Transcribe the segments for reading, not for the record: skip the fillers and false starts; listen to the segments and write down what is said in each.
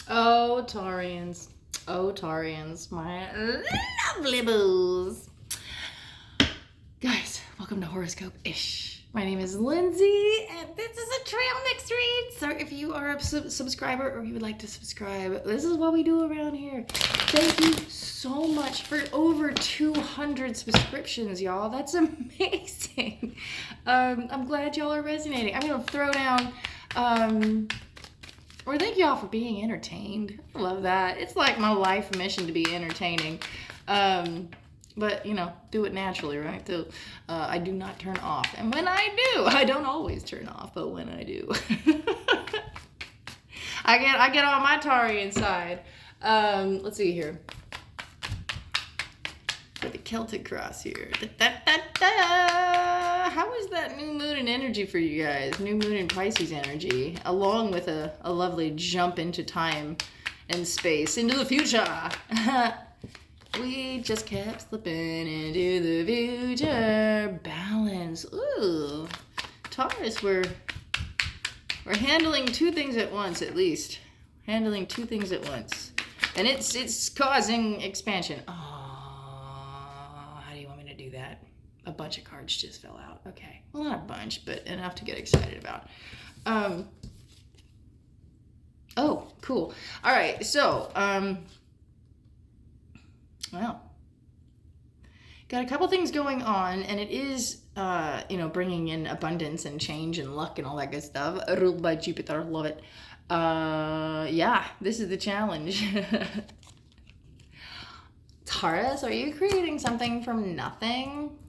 Oh, Taurians. Oh, Taurians. My lovely boos. Guys, welcome to Horoscope-ish. My name is Lindsay, and this is a Trailmix read. So if you are a subscriber or you would like to subscribe, this is what we do around here. Thank you so much for over 200 subscriptions, y'all. That's amazing. I'm glad y'all are resonating. I'm going to throw down... Or thank y'all for being entertained. I love that. It's like my life mission to be entertaining. But, you know, do it naturally, right? So I do not turn off. And when I do, I don't always turn off, but when I do. I get on my Tarian side. Let's see here. For the Celtic cross here. How is that new moon and energy for you guys? New moon and Pisces energy, along with a lovely jump into time and space, into the future. We just kept slipping into the future. Balance. Ooh. Taurus, we're handling two things at once, at least. Handling two things at once. And it's causing expansion. Oh, how do you want me to do that? A bunch of cards just fell out. Okay. Well, not a bunch, but enough to get excited about. Oh, cool. All right. So, well, got a couple things going on, and it is, bringing in abundance and change and luck and all that good stuff. Ruled by Jupiter. Love it. Yeah, this is the challenge. Taurus, are you creating something from nothing?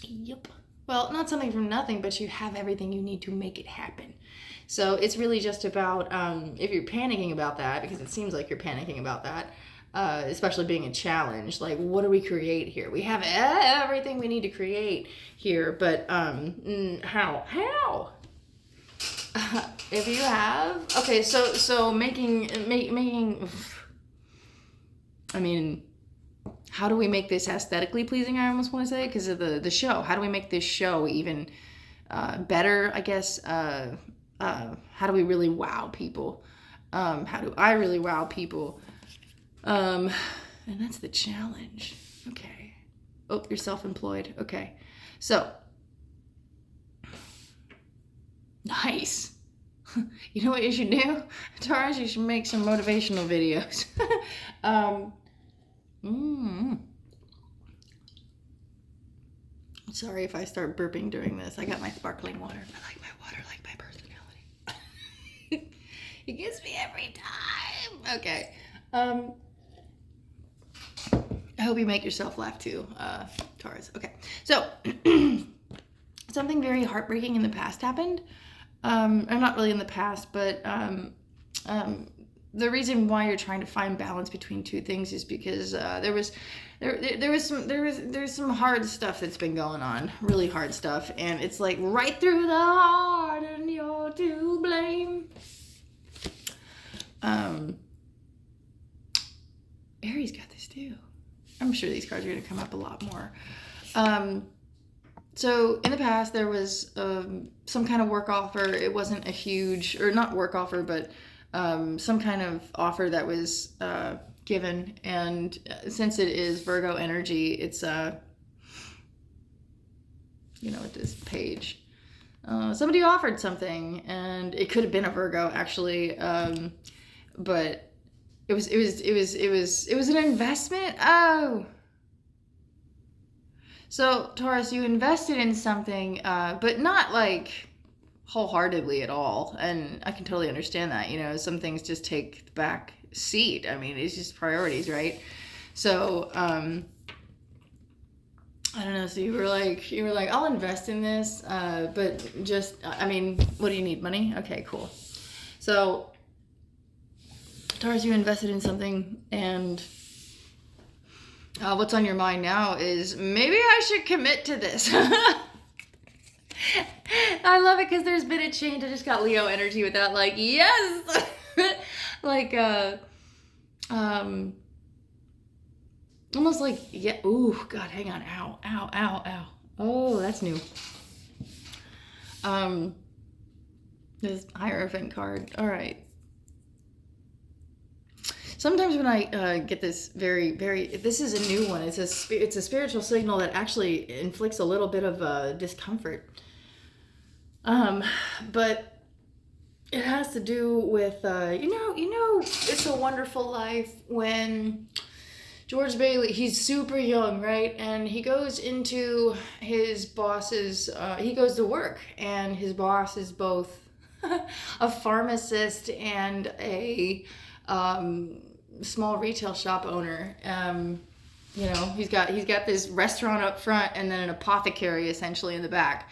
Yep. Well, not something from nothing, but you have everything you need to make it happen. So it's really just about, if you're panicking about that, because it seems like you're panicking about that, especially being a challenge, like, what do we create here? We have everything we need to create here, but how? If you have, okay, so making, I mean, how do we make this aesthetically pleasing, I almost want to say, because of the show. How do we make this show even better, I guess? How do we really wow people? How do I really wow people? And that's the challenge. Okay. Oh, you're self-employed. Okay. So, nice. You know what you should do? Taurus, you should make some motivational videos. Sorry if I start burping during this. I got my sparkling water. I like my water like my personality. It gets me every time. Okay. I hope you make yourself laugh too, Taurus. Okay. So, something very heartbreaking in the past happened. Or not really in the past, but the reason why you're trying to find balance between two things is because there's some hard stuff that's been going on, really hard stuff, and it's like right through the heart, and you're to blame. Aries got this too. I'm sure these cards are going to come up a lot more. So in the past, there was some kind of work offer. It wasn't a huge, or not work offer, but some kind of offer that was given. And since it is Virgo energy, it's, with this page. Somebody offered something, and it could have been a Virgo actually, but it was an investment. Oh. So, Taurus, you invested in something, but not like wholeheartedly at all. And I can totally understand that. Some things just take the back seat. I mean, it's just priorities, right? So, I don't know. So you were like, I'll invest in this, but just, what do you need? Money? Okay, cool. So, Taurus, you invested in something, and what's on your mind now is, maybe I should commit to this. I love it because there's been a change. I just got Leo energy with that, like, yes! Like, almost like, yeah, ooh, God, hang on, ow, ow, ow, ow. Oh, that's new. This Hierophant card, all right. Sometimes when I get this this is a new one. It's a spiritual signal that actually inflicts a little bit of discomfort. But it has to do with It's a Wonderful Life, when George Bailey, he's super young, right? And he goes into his boss's, he goes to work, and his boss is both a pharmacist and a small retail shop owner. He's got this restaurant up front and then an apothecary essentially in the back,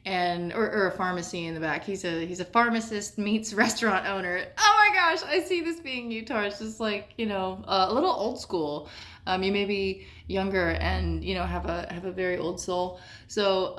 and or a pharmacy in the back. He's a pharmacist meets restaurant owner. Oh my gosh, I see this being you, Taurus. Just like, a little old school. You may be younger and have a very old soul. So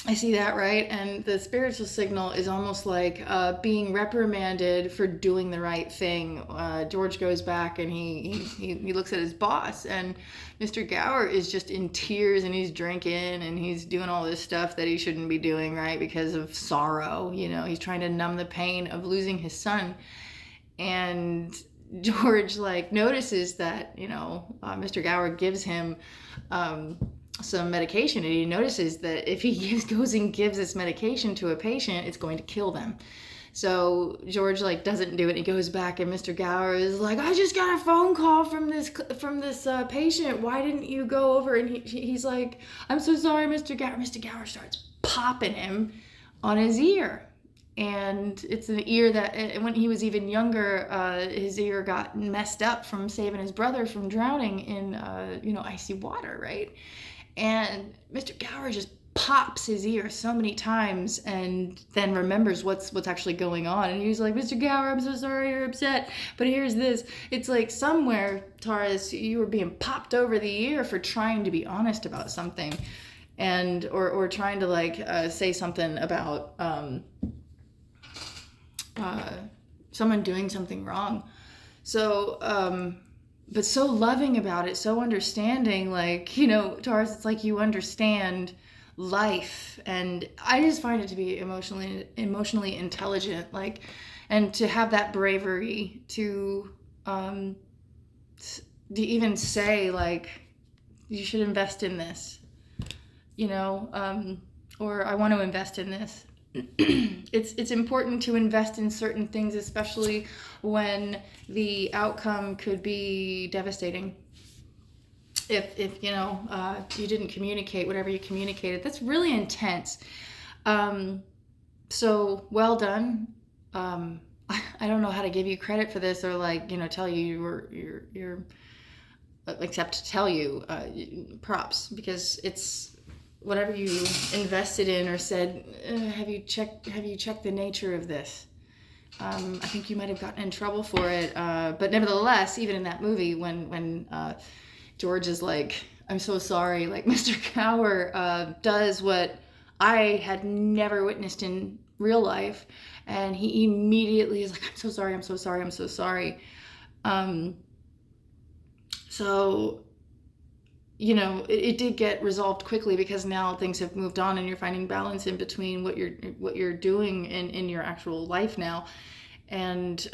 I see that, right? And the spiritual signal is almost like being reprimanded for doing the right thing. George goes back and he looks at his boss, and Mr. Gower is just in tears, and he's drinking and he's doing all this stuff that he shouldn't be doing, right? Because of sorrow. He's trying to numb the pain of losing his son. And George notices that, Mr. Gower gives him some medication, and he notices that if he goes and gives this medication to a patient, it's going to kill them. So George doesn't do it. He goes back, and Mr. Gower is like, I just got a phone call from this patient. Why didn't you go over? And he's like, I'm so sorry, Mr. Gower. Mr. Gower starts popping him on his ear. And it's an ear that, when he was even younger, his ear got messed up from saving his brother from drowning in, icy water, right? And Mr. Gower just pops his ear so many times and then remembers what's actually going on. And he's like, Mr. Gower, I'm so sorry you're upset, but here's this. It's like somewhere, Taurus, you were being popped over the ear for trying to be honest about something, and or trying to say something about someone doing something wrong. So but so loving about it, so understanding, Taurus, it's like you understand life. And I just find it to be emotionally intelligent, and to have that bravery to even say, you should invest in this, or I want to invest in this. It's important to invest in certain things, especially when the outcome could be devastating. If you didn't communicate whatever you communicated, that's really intense. So well done. I don't know how to give you credit for this, or tell you you're except to tell you props, because it's whatever you invested in or said. Have you checked the nature of this? I think you might have gotten in trouble for it, but nevertheless, even in that movie, when George is like, I'm so sorry, Mr. Gower does what I had never witnessed in real life, and he immediately is like, I'm so sorry, I'm so sorry, I'm so sorry. So it did get resolved quickly, because now things have moved on and you're finding balance in between what you're doing in your actual life now. And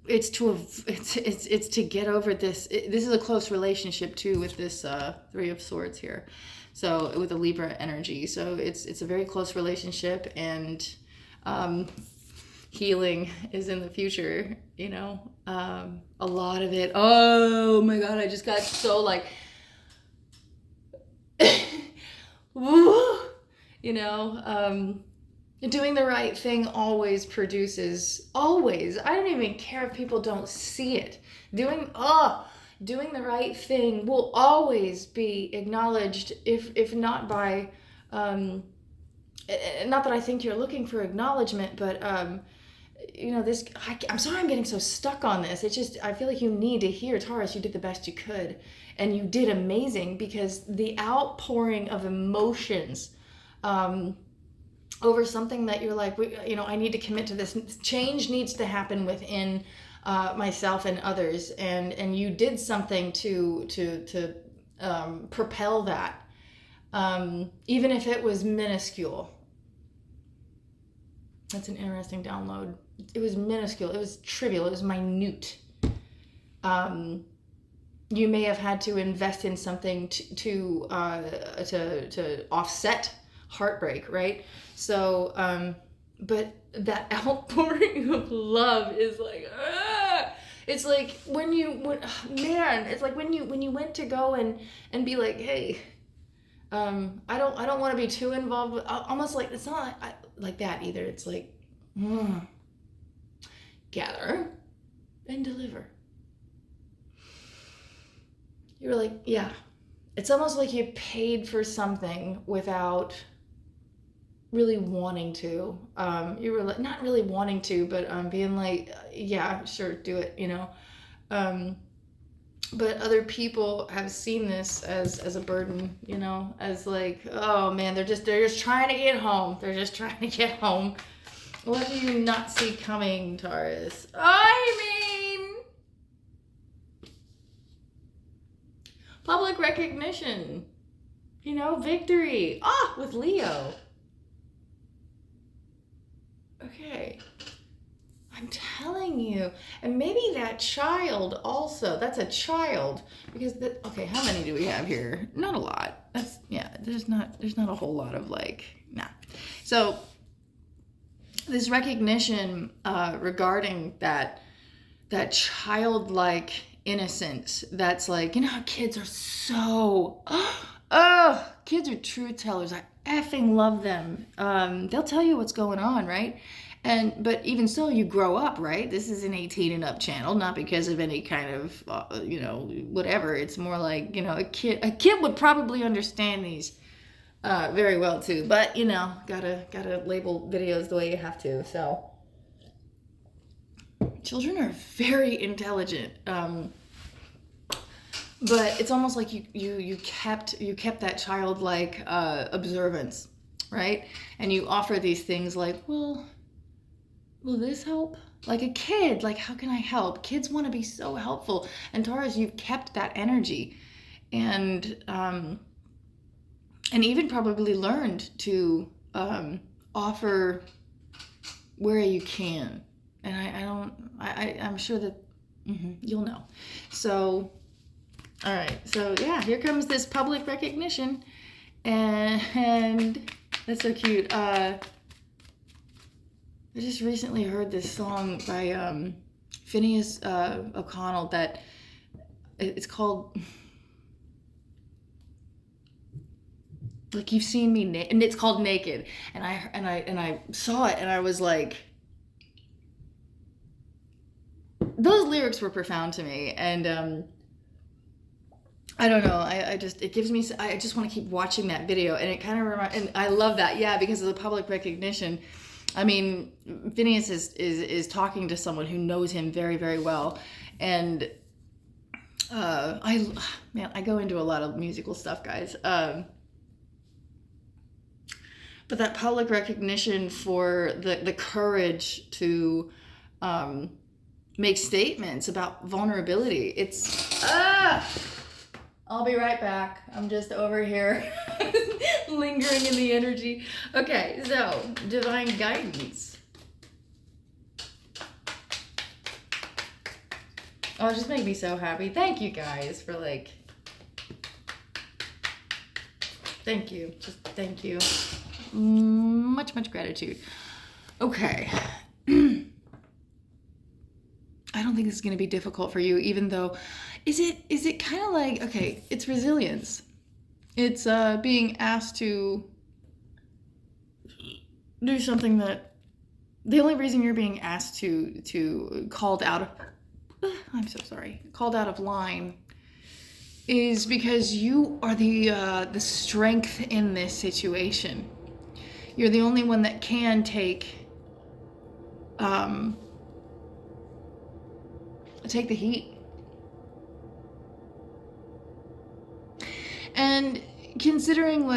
it's to get over this. This is a close relationship too with this Three of Swords here. So with the Libra energy. So it's a very close relationship, and healing is in the future, a lot of it. Oh my God, I just got so doing the right thing always produces, always. I don't even care if people don't see it. Doing the right thing will always be acknowledged, if not by, not that I think you're looking for acknowledgement, but I'm sorry I'm getting so stuck on this. It's just, I feel like you need to hear, Taurus, you did the best you could, and you did amazing, because the outpouring of emotions over something that you're like, I need to commit to this. Change needs to happen within myself and others, and you did something to propel that, even if it was minuscule. That's an interesting download. minuscule. It was trivial. It was minute. You may have had to invest in something to offset heartbreak, right? So, but that outpouring of love is like, it's like it's like when you went to go and be like, hey, I don't want to be too involved with, almost like, it's not like that either. It's like, gather and deliver. You were like, yeah. It's almost like you paid for something without really wanting to. You were like, not really wanting to, but being like, yeah, sure, do it, you know. But other people have seen this as a burden, you know, as like, oh man, they're just trying to get home. They're just trying to get home. What do you not see coming, Taurus? Public recognition, you know, victory. With Leo. Okay. I'm telling you. And maybe that child also. That's a child. Because, okay, how many do we have here? Not a lot. There's not a whole lot of nah. So, this recognition regarding that childlike innocence, that's like, you know how kids are so, kids are truth tellers. I effing love them. They'll tell you what's going on, right? But even so, you grow up, right? This is an 18 and up channel, not because of any kind of, whatever. It's more like, a kid would probably understand these very well too. But, gotta label videos the way you have to. So children are very intelligent. But it's almost like you kept that childlike observance, right? And you offer these things like, well, will this help? Like a kid, like, how can I help? Kids want to be so helpful. And Taurus, you've kept that energy, and even probably learned to offer where you can. And I'm sure that you'll know. So, all right. So yeah, here comes this public recognition, and that's so cute. I just recently heard this song by Phineas O'Connell that it's called like You've Seen Me and it's called Naked, and I saw it and I was like, those lyrics were profound to me, and I don't know, I just want to keep watching that video, and it kind of and I love that, yeah, because of the public recognition. I mean, Phineas is talking to someone who knows him very, very well, and I go into a lot of musical stuff, guys. But that public recognition for the courage to make statements about vulnerability. It's I'll be right back. I'm just over here lingering in the energy. Okay, so divine guidance. Oh, it just made me so happy. Thank you guys for thank you. Just thank you. Much, much gratitude. Okay. I don't think this is going to be difficult for you, even though, is it kind of like, okay, it's resilience. It's being asked to do something that, the only reason you're being asked to called out of line is because you are the strength in this situation. You're the only one that can take the heat. And considering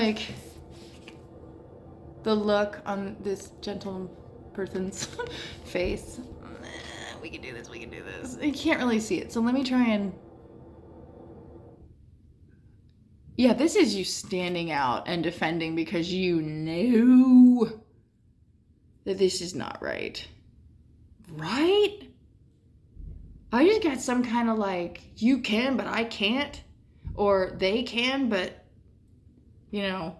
the look on this gentle person's face, we can do this. You can't really see it, so let me try and... Yeah, this is you standing out and defending because you know that this is not right. I just got some kind of like, you can, but I can't. Or they can, but, you know,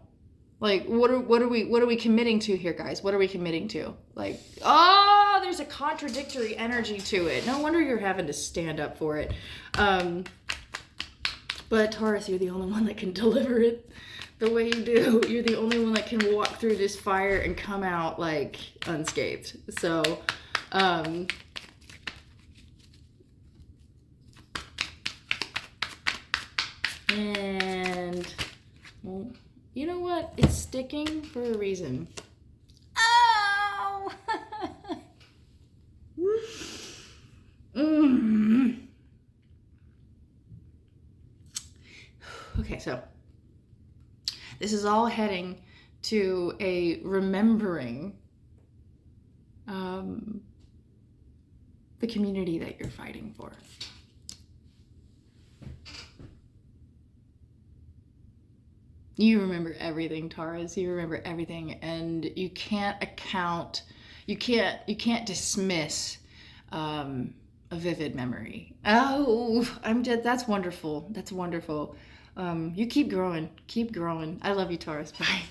like, what are we committing to here, guys? What are we committing to? Like, oh, there's a contradictory energy to it. No wonder you're having to stand up for it. But Taurus, you're the only one that can deliver it the way you do. You're the only one that can walk through this fire and come out like unscathed. So, and, well, you know what? It's sticking for a reason. Oh! Okay, so this is all heading to a remembering the community that you're fighting for. You remember everything, Taurus. You remember everything, and you can't dismiss a vivid memory. Oh, that's wonderful. That's wonderful. You keep growing. Keep growing. I love you, Taurus. Bye.